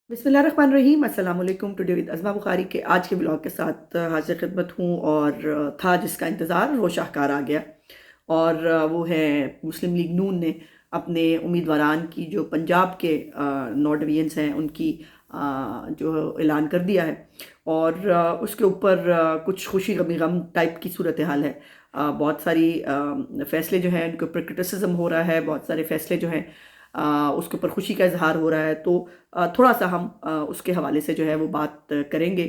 बिस्मिल्लाहिर्रहमानिर्रहीम अस्सलाम वालेकुम। टुडे विद अज़मा बुखारी के आज के ब्लॉग के साथ हाज़िर खिदमत हूँ और था जिसका इंतज़ार वो शाहकार आ गया और वो है मुस्लिम लीग नून ने अपने उम्मीदवारान की जो पंजाब के 9 डिवीज़न्स हैं उनकी जो ऐलान कर दिया है और उसके ऊपर कुछ खुशी गमी गम टाइप की सूरत हाल है। बहुत सारी फ़ैसले जो हैं उनके ऊपर क्रिटिसिज्म हो रहा है, बहुत सारे फ़ैसले जो हैं उसके ऊपर खुशी का इज़हार हो रहा है। तो थोड़ा-सा हम उसके हवाले से जो है वो बात करेंगे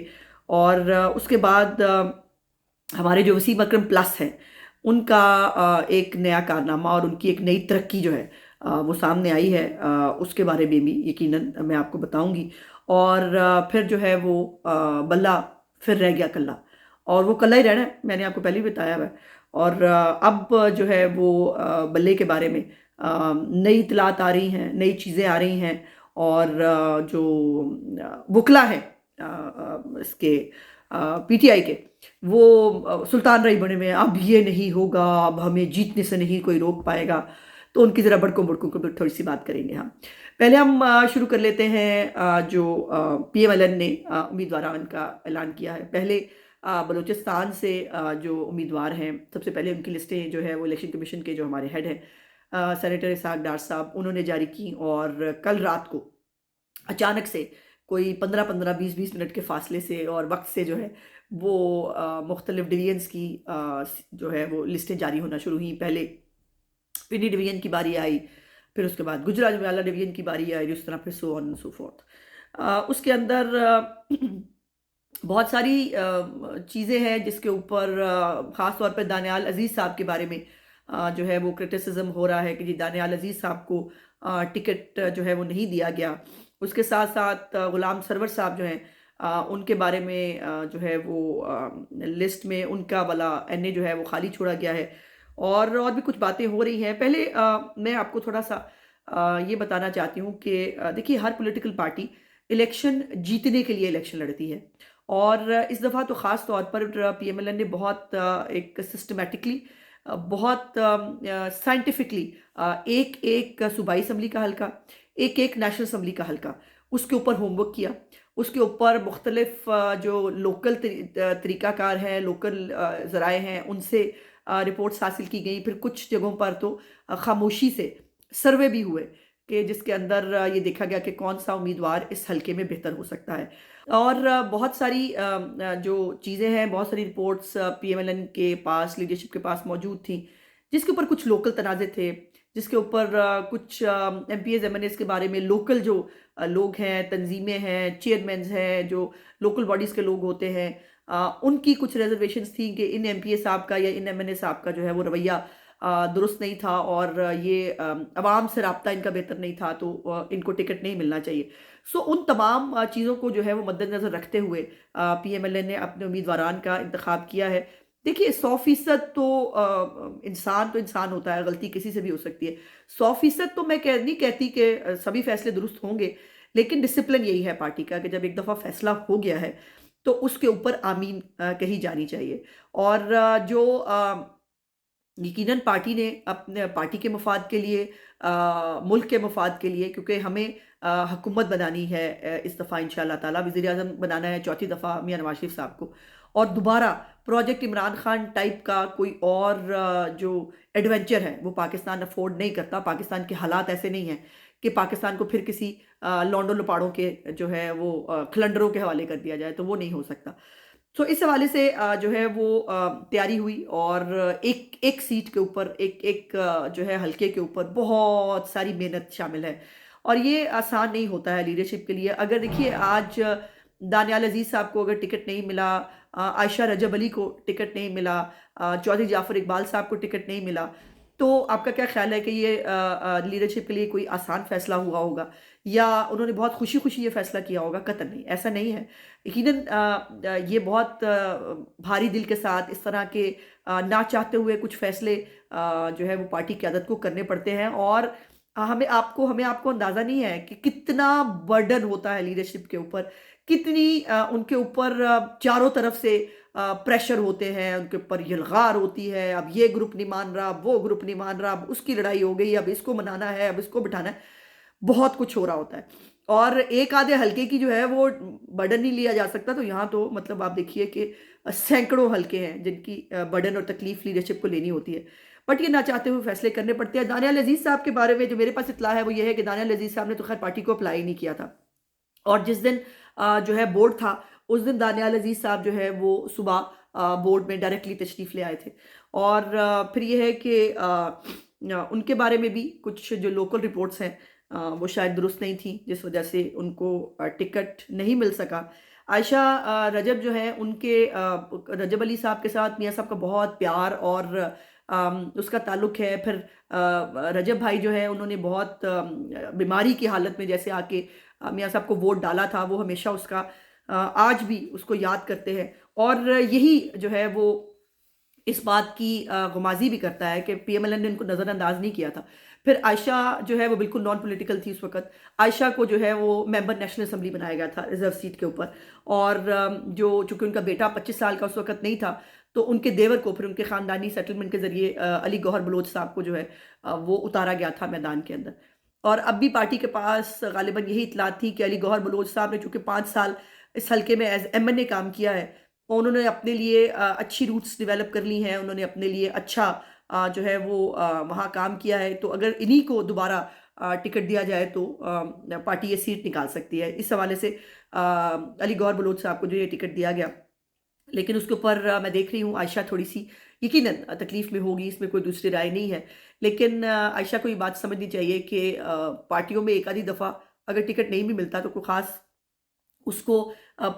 और उसके बाद हमारे जो वसीम अकरम प्लस हैं, उनका एक नया कारनामा और उनकी एक नई तरक्की जो है वो सामने आई है। उसके बारे में भी यकीनन मैं आपको बताऊँगी और फिर जो है वो बल्ला फिर रह गया कल्ला और वो कल्ला ही रहना है, मैंने आपको पहले भी बताया हुआ है। और अब जो है वो बल्ले के बारे में नई इत्तलात आ रही हैं, नई चीज़ें आ रही हैं और जो वुकला हैं इसके पीटीआई के वो सुल्तान रही बने में अब ये नहीं होगा, अब हमें जीतने से नहीं कोई रोक पाएगा। तो उनकी ज़रा बड़कों-बड़कों के ऊपर थोड़ी-सी बात करेंगे हम। पहले हम शुरू कर लेते हैं जो पीएमएलएन ने उम्मीदवारान का ऐलान किया है। पहले बलूचिस्तान से जो उम्मीदवार हैं, सबसे पहले उनकी लिस्टें जो है वो इलेक्शन कमीशन के जो हमारे हेड हैं सेनेटर इसहाक डार साहब उन्होंने जारी की और कल रात को अचानक से कोई 15-15, 20-20 मिनट के फ़ासले से और वक़्त से जो है वो मुख्तलिफ़ डिवीज़न्स की जो है वो लिस्टें जारी होना शुरू हुई। पहले पिंडी डिवीज़न की बारी आई, फिर उसके बाद गुजरांवाला डिवीज़न की बारी आई, उस तरह फिर so on and so forth. उसके अंदर बहुत सारी चीज़ें हैं जिसके ऊपर ख़ास तौर पे दानियाल अज़ीज़ साहब के बारे में जो है वो क्रिटिसिज़्म हो रहा है कि जी दानियाल अज़ीज़ साहब को टिकट जो है वो नहीं दिया गया। उसके साथ-साथ गुलाम सरवर साहब जो हैं उनके बारे में जो है वो लिस्ट में उनका वाला एनए जो है वो खाली छोड़ा गया है और भी कुछ बातें हो रही हैं। पहले मैं आपको थोड़ा-सा ये बताना चाहती हूँ कि देखिए हर पॉलिटिकल पार्टी इलेक्शन जीतने के लिए इलेक्शन लड़ती है और इस दफ़ा तो ख़ास तौर पर पीएमएलएन ने बहुत एक सिस्टमैटिकली बहुत साइंटिफिकली एक-एक सूबाई असम्बली का हल्का, एक-एक नेशनल असम्बली का हल्का, उसके ऊपर होमवर्क किया। उसके ऊपर मुख्तलिफ़ जो लोकल तरीक़ाकार हैं, लोकल ज़राए हैं, उनसे रिपोर्ट्स हासिल की गई। फिर कुछ जगहों पर तो ख़ामोशी से सर्वे भी हुए कि जिसके अंदर ये देखा गया कि कौन-सा उम्मीदवार इस हल्के में बेहतर हो सकता है। और बहुत सारी जो चीज़ें हैं, बहुत सारी रिपोर्ट्स पीएमएलएन के पास, लीडरशिप के पास मौजूद थी, जिसके ऊपर कुछ लोकल तनाज़े थे, जिसके ऊपर कुछ एमपीएज़, एमएनएज़ के बारे में लोकल जो लोग हैं, तंज़ीमें हैं, चेयरमैन्स हैं, जो लोकल बॉडीज़ के लोग होते हैं उनकी कुछ रिज़र्वेशंस थी कि इन एमपीए साहब का या इन एमएनए साहब का जो है वो रवैया दुरुस्त नहीं था और ये अवाम से राब्ता इनका बेहतर नहीं था, तो इनको टिकट नहीं मिलना चाहिए। सो उन तमाम चीज़ों को जो है वो मद्देनज़र रखते हुए पीएमएलएन ने अपने उम्मीदवारान का इंतखाब किया है। देखिए 100% तो इंसान होता है, गलती किसी से भी हो सकती है। 100% तो मैं नहीं कहती कि सभी फैसले दुरुस्त होंगे, लेकिन डिसिप्लिन यही है पार्टी का कि जब एक दफ़ा फैसला हो गया है, तो उसके ऊपर आमीन कही जानी चाहिए। और यकीनन पार्टी ने अपने पार्टी के मफ़ाद के लिए मुल्क के मफ़ाद के लिए क्योंकि हमें हुकूमत बनानी है इस दफ़ा इंशाअल्लाह ताला वज़ीर-ए-आज़म बनाना है चौथी दफ़ा मियाँ नवाज़ शरीफ साहब को और दोबारा प्रोजेक्ट इमरान खान टाइप का कोई और जो एडवेंचर है वो पाकिस्तान अफ़ोर्ड नहीं करता। पाकिस्तान के हालात ऐसे नहीं हैं कि पाकिस्तान को फिर किसी लौंडों-लपाड़ों के जो है वो खलंडरों के हवाले कर दिया जाए, तो वो नहीं हो सकता। तो इस हवाले से जो है वो तैयारी हुई और एक एक सीट के ऊपर एक जो है हल्के के ऊपर बहुत सारी मेहनत शामिल है और ये आसान नहीं होता है लीडरशिप के लिए। अगर देखिए आज दानियाल अज़ीज़ साहब को अगर टिकट नहीं मिला, आयशा रजब अली को टिकट नहीं मिला, चौधरी जाफ़र इकबाल साहब को टिकट नहीं मिला, तो आपका क्या ख़्याल है कि ये लीडरशिप के लिए कोई आसान फ़ैसला हुआ होगा या उन्होंने बहुत खुशी-खुशी ये फ़ैसला किया होगा? कतई नहीं, ऐसा नहीं है। यकीनन ये बहुत भारी दिल के साथ इस तरह के ना चाहते हुए कुछ फ़ैसले जो है वो पार्टी क़यादत को करने पड़ते हैं और हमें आपको अंदाज़ा नहीं है कि कितना बर्डन होता है लीडरशिप के ऊपर, कितनी उनके ऊपर चारों तरफ से प्रेशर होते हैं, उनके ऊपर यलगार होती है, अब ये ग्रुप नहीं मान रहा, वो ग्रुप नहीं मान रहा, अब उसकी लड़ाई हो गई, अब इसको मनाना है, अब इसको बिठाना है। बहुत कुछ हो रहा होता है और एक आधे हल्के की जो है वो बर्डन नहीं लिया जा सकता। तो यहाँ तो मतलब आप देखिए कि सैकड़ों हल्के हैं जिनकी बर्डन और तकलीफ लीडरशिप को लेनी होती है, बट ये ना चाहते हुए फैसले करने पड़ते हैं। दानियाल अजीज साहब के बारे में जो मेरे पास इत्तला है वो ये है कि दानियाल अजीज साहब ने तो खैर पार्टी को अप्लाई नहीं किया था, और जिस दिन जो है बोर्ड था उस दिन दानियाल अजीज साहब जो है वो सुबह बोर्ड में डायरेक्टली तशरीफ ले आए थे। और फिर ये है कि उनके बारे में भी कुछ जो लोकल रिपोर्ट्स हैं वो शायद दुरुस्त नहीं थी, जिस वजह से उनको टिकट नहीं मिल सका। आयशा रजब जो है उनके रजब अली साहब के साथ मियाँ साहब का बहुत प्यार और उसका ताल्लुक है। फिर रजब भाई जो है उन्होंने बहुत बीमारी की हालत में जैसे आके मियाँ साहब को वोट डाला था, वो हमेशा उसका आज भी उसको याद करते हैं। और यही जो है वो इस बात की गुमाजी भी करता है कि पीएमएलएन ने उनको नज़रअंदाज नहीं किया था। फिर आयशा जो है वो बिल्कुल नॉन पॉलिटिकल थी उस वक़्त। आयशा को जो है वो मेंबर नेशनल असेंबली बनाया गया था रिज़र्व सीट के ऊपर। और जो चूँकि उनका बेटा 25 साल का उस वक़्त नहीं था, तो उनके देवर को फिर उनके ख़ानदानी सेटलमेंट के ज़रिए अली गौहर बलोच साहब को जो है वो उतारा गया था मैदान के अंदर। और अब भी पार्टी के पास ग़ालिबन यही इत्तलात थी कि अली गौहर बलोच साहब ने चूँकि 5 साल इस हल्के में एज़ एमएनए काम किया है, और उन्होंने अपने लिए अच्छी रूट्स डेवलप कर ली हैं, उन्होंने अपने लिए अच्छा जो है वो वहाँ काम किया है। तो अगर इन्हीं को दोबारा टिकट दिया जाए तो पार्टी ये सीट निकाल सकती है। इस हवाले से अली गौहर बलोच साहब को जो ये टिकट दिया गया, लेकिन उसके ऊपर मैं देख रही हूँ आयशा थोड़ी-सी यकीनन तकलीफ़ में होगी, इसमें कोई दूसरी राय नहीं है। लेकिन आयशा को ये बात समझनी चाहिए कि पार्टियों में एक आधी दफ़ा अगर टिकट नहीं भी मिलता तो कोई ख़ास उसको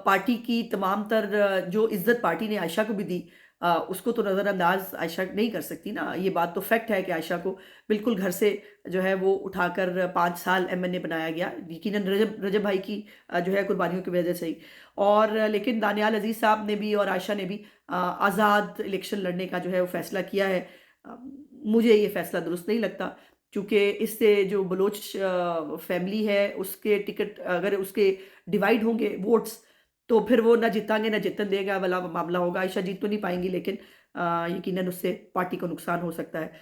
पार्टी की तमाम तर जो इज़्ज़त पार्टी ने आयशा को भी दी, उसको तो नज़रअंदाज आयशा नहीं कर सकती ना। ये बात तो फैक्ट है कि आयशा को बिल्कुल घर से जो है वो उठाकर 5 साल एमएनए बनाया गया, यकीनन रजब रजब भाई की जो है कुर्बानियों की वजह से ही। और लेकिन दानियाल अजीज़ साहब ने भी और आयशा ने भी आज़ाद इलेक्शन लड़ने का जो है वो फ़ैसला किया है। अ, मुझे ये फ़ैसला दुरुस्त नहीं लगता, क्योंकि इससे जो बलोच फैमिली है उसके टिकट अगर उसके डिवाइड होंगे वोट्स, तो फिर वो ना जीतेंगे ना जीतने देगा वाला मामला होगा। आयशा जीत तो नहीं पाएँगी, लेकिन यकीनन उससे पार्टी को नुकसान हो सकता है।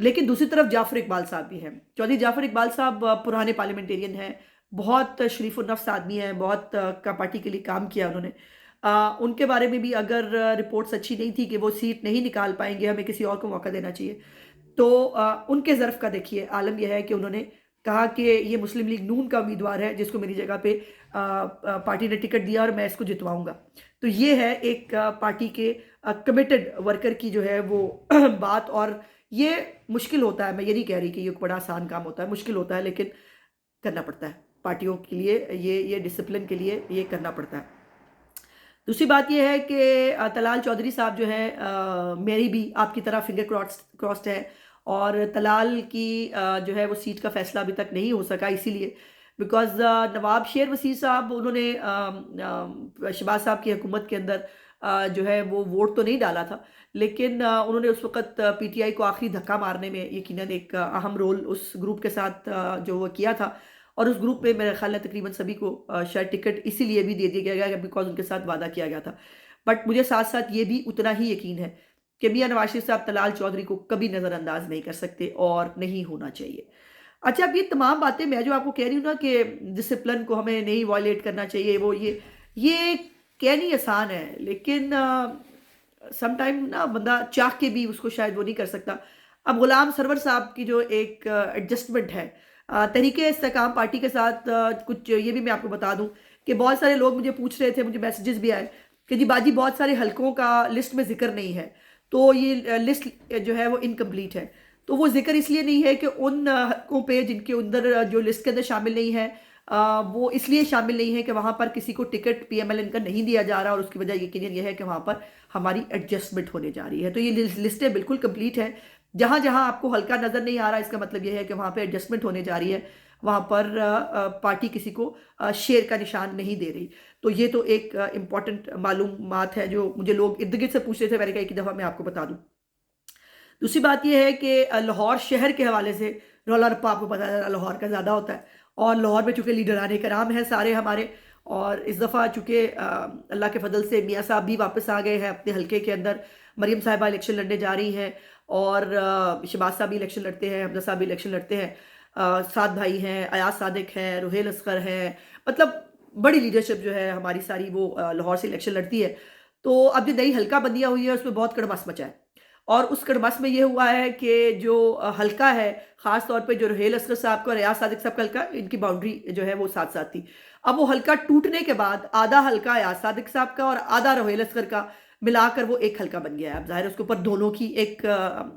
लेकिन दूसरी तरफ जाफ़र इकबाल साहब भी हैं। चौधरी जाफ़र इकबाल साहब पुराने पार्लियामेंटेरियन हैं, बहुत शरीफ़-उन-नफ़्स आदमी हैं, बहुत का पार्टी के लिए काम किया उन्होंने। उनके बारे में भी अगर रिपोर्ट्स अच्छी नहीं थी कि वो सीट नहीं निकाल पाएँगे, हमें किसी और को मौका देना चाहिए। तो उनके ज़र्फ़ का देखिए आलम यह है कि उन्होंने कहा कि ये मुस्लिम लीग नून का उम्मीदवार है जिसको मेरी जगह पे पार्टी ने टिकट दिया और मैं इसको जितवाऊँगा। तो ये है एक पार्टी के कमिटेड वर्कर की जो है वो बात। और ये मुश्किल होता है, मैं ये नहीं कह रही कि ये एक बड़ा आसान काम होता है, मुश्किल होता है, लेकिन करना पड़ता है। पार्टियों के लिए ये डिसिप्लिन के लिए ये करना पड़ता है। दूसरी बात ये है कि तलाल चौधरी साहब जो हैं मेरी भी आपकी तरह फिंगर क्रॉस्ड है, और तलाल की जो है वो सीट का फ़ैसला अभी तक नहीं हो सका, इसीलिए बिकॉज़ नवाब शेर वसीर साहब उन्होंने शहबाज साहब की हुकूमत के अंदर जो है वो वोट तो नहीं डाला था, लेकिन उन्होंने उस वक़्त पीटीआई को आखिरी धक्का मारने में यकीनन एक अहम रोल उस ग्रुप के साथ जो वो किया था। और उस ग्रुप में मेरे ख़्याल है तकरीबन सभी को शायद टिकट इसीलिए भी दे दिया गया बिकॉज़ उनके साथ वादा किया गया था। बट मुझे साथ-साथ ये भी उतना ही यकीन है कि मियाँ नवाज़ शरीफ साहब तलाल चौधरी को कभी नज़रअंदाज नहीं कर सकते और नहीं होना चाहिए। अच्छा, अब ये तमाम बातें मैं जो आपको कह रही हूँ ना कि डिसिप्लिन को हमें नहीं वायलेट करना चाहिए, वो ये कहनी आसान है, लेकिन सम टाइम ना बंदा चाह के भी उसको शायद वो नहीं कर सकता। अब गुलाम सरवर साहब की जो एक एडजस्टमेंट है तहरीके इस्तेकाम पार्टी के साथ, कुछ ये भी मैं आपको बता दूँ कि बहुत सारे लोग मुझे पूछ रहे थे, मुझे मैसेजेस भी आए कि जी बाजी बहुत सारे हलकों का लिस्ट में ज़िक्र नहीं है, तो ये लिस्ट जो है वो इनकम्प्लीट है। तो वो ज़िक्र इसलिए नहीं है कि उन हलकों पे जिनके अंदर जो लिस्ट के अंदर शामिल नहीं है, वो इसलिए शामिल नहीं है कि वहाँ पर किसी को टिकट पीएमएलएन का नहीं दिया जा रहा, और उसकी वजह यकीनन ये है कि वहाँ पर हमारी एडजस्टमेंट होने जा रही है। तो ये लिस्टें बिल्कुल कंप्लीट हैं। जहाँ-जहाँ आपको हल्का नज़र नहीं आ रहा, इसका मतलब ये है कि वहाँ पे एडजस्टमेंट होने जा रही है। वहाँ पर पार्टी किसी को शेर का निशान नहीं दे रही। तो ये तो एक इम्पोर्टेंट मालूमात है जो मुझे लोग इर्द-गिर्द से पूछ रहे थे, मैंने कहा एक ही दफ़ा मैं आपको बता दूँ। दूसरी बात ये है कि लाहौर शहर के हवाले से रौला-रप्पा आपको पता है लाहौर का ज़्यादा होता है, और लाहौर में चूँकि लीडरान कराम हैं सारे हमारे, और इस दफ़ा चूँकि अल्लाह के फ़ज़ल से मियाँ साहब भी वापस आ गए हैं अपने हलके के अंदर, मरीम साहिबा इलेक्शन लड़ने जा रही हैं, और शहबाज साहब भी इलेक्शन लड़ते हैं, हमज़ा साहब भी इलेक्शन लड़ते हैं। साद भाई हैं, अयाज सादिक हैं, रुहेल असगर हैं, मतलब बड़ी लीडरशिप जो है हमारी सारी वो लाहौर से इलेक्शन लड़ती है। तो अब जो नई हल्का बंदियाँ हुई है उसमें बहुत कड़मास मचा है। और उस कड़मास में ये हुआ है कि जो हल्का है, ख़ास तौर पे जो रुहेल असगर साहब का और अयाज सादिक साहब का हल्का, इनकी बाउंड्री जो है वो साथ-साथ थी। अब वो हल्का टूटने के बाद आधा हल्का अयाज सादिक साहब का और आधा रुहेल असगर का मिलाकर वो एक हल्का बन गया है। अब ज़ाहिर है उसके ऊपर दोनों की एक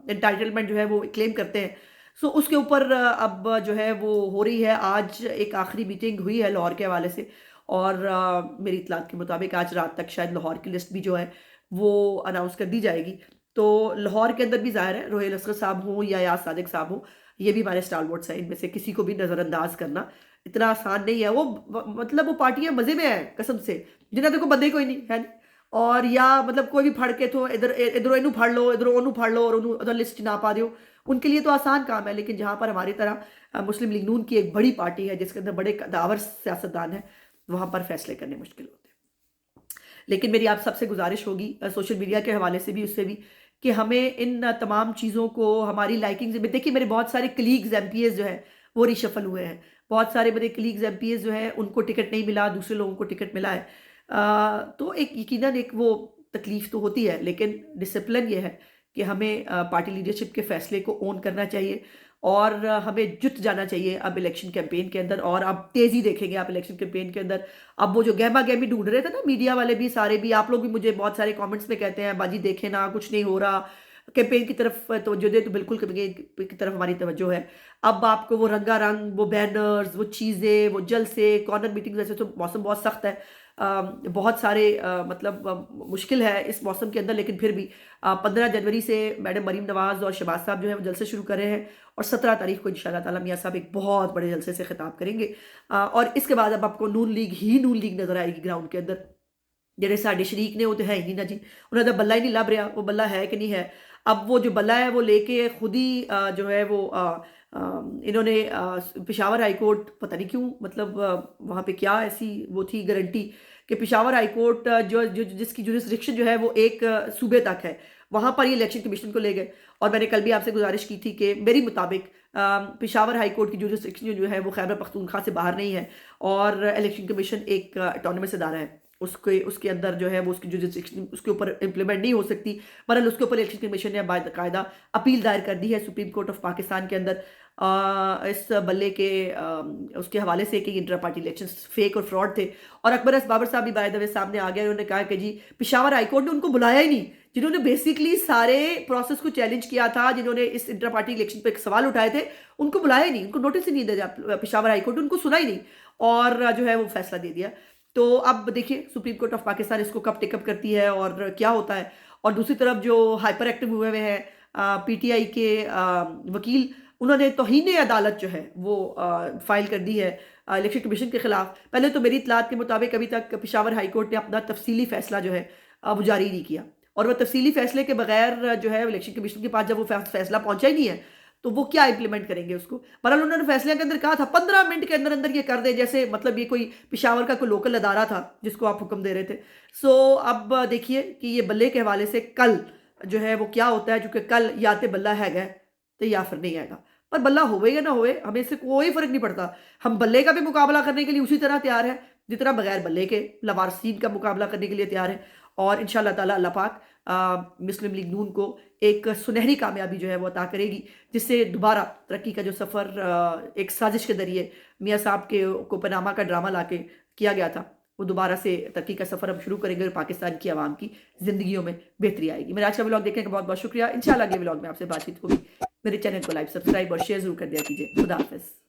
एंटाइटलमेंट जो है वो क्लेम करते हैं। सो उसके ऊपर अब जो है वो हो रही है। आज एक आखिरी मीटिंग हुई है लाहौर के हवाले से, और मेरी इत्तलात के मुताबिक आज रात तक शायद लाहौर की लिस्ट भी जो है वो अनाउंस कर दी जाएगी। तो लाहौर के अंदर भी ज़ाहिर है रुहेल असगर साहब हों या यास सादिक साहब हों, ये भी हमारे स्टालवर्ड्स हैं। इनमें से किसी को भी नज़रअंदाज करना इतना आसान नहीं है। वो मतलब वो पार्टियां मज़े में है कसम से, जिन्हें देखो बंदे कोई नहीं है। और या मतलब कोई भी फड़ के तो इधर इधरों इनू फाड़ लो, इधरों ओनू फाड़ लो और उन्होंने उधर लिस्ट ना पा दियो, उनके लिए तो आसान काम है। लेकिन जहाँ पर हमारी तरह मुस्लिम लीग नून की एक बड़ी पार्टी है जिसके अंदर बड़े कदावर सियासतदान हैं, वहाँ पर फैसले करने मुश्किल होते हैं। लेकिन मेरी आप सबसे गुजारिश होगी सोशल मीडिया के हवाले से भी, उससे भी, कि हमें इन तमाम चीज़ों को हमारी लाइकिंग में देखिए। मेरे बहुत सारे कलीग्स एमपीएस जो हैं वो रिशफल हुए हैं। बहुत सारे मेरे कलीग्स एमपीएस जो हैं उनको टिकट नहीं मिला, दूसरे लोगों को टिकट मिला है। तो एक यकीनन एक वो तकलीफ़ तो होती है, लेकिन डिसिप्लिन ये है कि हमें पार्टी लीडरशिप के फ़ैसले को ओन करना चाहिए और हमें जुट जाना चाहिए अब इलेक्शन कैंपेन के अंदर। और अब तेज़ी देखेंगे आप इलेक्शन कैंपेन के अंदर। अब वो जो गहमा-गहमी ढूँढ रहे थे ना मीडिया वाले भी, सारे भी, आप लोग भी मुझे बहुत सारे कमेंट्स में कहते हैं, बाजी देखें ना, कुछ नहीं हो रहा, कैंपेन की तरफ तवज्जो दें। तो बिल्कुल कैंपेन की तरफ हमारी तवज्जो है। अब आपको वो रंगारंग, वो बैनर्स, वो चीज़ें, वो जलसे, कॉर्नर मीटिंग्स, ऐसे तो मौसम बहुत सख्त है। बहुत सारे मतलब मुश्किल है इस मौसम के अंदर, लेकिन फिर भी 15 जनवरी से मैडम मरीम नवाज़ और शहबाज साहब जो है वो जलसे शुरू कर रहे हैं, और 17 तारीख को इंशाअल्लाह ताला मियाँ साहब एक बहुत बड़े जलसे से खिताब करेंगे। और इसके बाद अब आपको नून लीग नज़र आएगी ग्राउंड के अंदर। ਜਿਹੜੇ ਸਾਡੇ शरीक ने वो तो है ही नहीं ना जी, उन्होंने तो बल्ला ही नहीं लभ रहा, वो बल्ला है कि नहीं है। अब वो जो बल्ला है वो लेके खुद ही जो है वो इन्होंने पेशावर हाई कोर्ट, पता नहीं क्यों, मतलब वहाँ पे क्या ऐसी वो थी गारंटी कि पेशावर हाई कोर्ट जो जो जिसकी जुरिस्डिक्शन जो है वो एक सूबे तक है, वहाँ पर ये इलेक्शन कमीशन को ले गए। और मैंने कल भी आपसे गुजारिश की थी कि मेरी मुताबिक पेशावर हाई कोर्ट की जुरिस्डिक्शन जो है वो खैबर पख्तूनख्वा से बाहर नहीं है, और इलेक्शन कमीशन एक ऑटोनमस इदारा है। उसके उसके अंदर जो है वो उसकी जुरिस्डिक्शन उसके ऊपर इम्प्लीमेंट नहीं हो सकती। बहरहाल उसके ऊपर इलेक्शन कमीशन ने बाकायदा अपील दायर कर दी है सुप्रीम कोर्ट ऑफ पाकिस्तान के अंदर इस बल्ले के उसके हवाले से कि इंटर पार्टी इलेक्शन फेक और फ्रॉड थे। और अकबर बाबर साहब भी बाय द वे सामने आ गए, उन्होंने कहा कि जी पेशावर हाईकोर्ट ने उनको बुलाया ही नहीं, जिन्होंने बेसिकली सारे प्रोसेस को चैलेंज किया था, जिन्होंने इस इंटर पार्टी इलेक्शन पर एक सवाल उठाए थे, उनको बुलाया ही नहीं, उनको नोटिस ही नहीं दिया पेशावर हाईकोर्ट, उनको सुना ही नहीं, और जो है वो फैसला दे दिया। तो अब देखिए सुप्रीम कोर्ट ऑफ पाकिस्तान इसको कब टेकअप करती है और क्या होता है। और दूसरी तरफ जो हाइपर एक्टिव हुए हुए हैं पीटीआई के वकील, उन्होंने तौहीन अदालत जो है वो फाइल कर दी है इलेक्शन कमीशन के खिलाफ। पहले तो मेरी इत्तलात के मुताबिक अभी तक पेशावर हाई कोर्ट ने अपना तफसीली फैसला जो है वो जारी नहीं किया, और वह तफसीली फैसले के बगैर जो है इलेक्शन कमीशन के पास जब वो फैसला पहुंचा ही नहीं है तो वो क्या इंप्लीमेंट करेंगे उसको। बहरहाल उन्होंने फैसले के अंदर कहा था 15 मिनट के अंदर अंदर ये कर दे, जैसे मतलब ये कोई पेशावर का कोई लोकल अदारा था जिसको आप हुक्म दे रहे थे। सो अब देखिए कि ये बल्ले के हवाले से कल जो है वो क्या होता है, क्योंकि कल या तो बल्ला हैगा तो या फिर नहीं आएगा। पर बल्ला होवे या ना होवे हमें इससे कोई फर्क नहीं पड़ता। हम बल्ले का भी मुकाबला करने के लिए उसी तरह तैयार है जितना बगैर बल्ले के लवारसीन का मुकाबला करने के लिए तैयार है। और इंशाअल्लाह ताला अल्लाह पाक मुस्लिम लीग नून को एक सुनहरी कामयाबी जो है वो अता करेगी, जिससे दोबारा तरक्की का जो सफ़र एक साजिश के ज़रिए मियाँ साहब के को पनामा का ड्रामा लाके किया गया था, वो दोबारा से तरक्की का सफ़र हम शुरू करेंगे और पाकिस्तान की आवाम की ज़िंदगियों में बेहतरी आएगी। मेरा आज का व्लॉग देखने का बहुत बहुत शुक्रिया। इंशाल्लाह अगले व्लॉग में आपसे बातचीत होगी। मेरे चैनल को लाइक, सब्सक्राइब और शेयर ज़रूर कर दिया कीजिए। खुदा हाफ़िज़।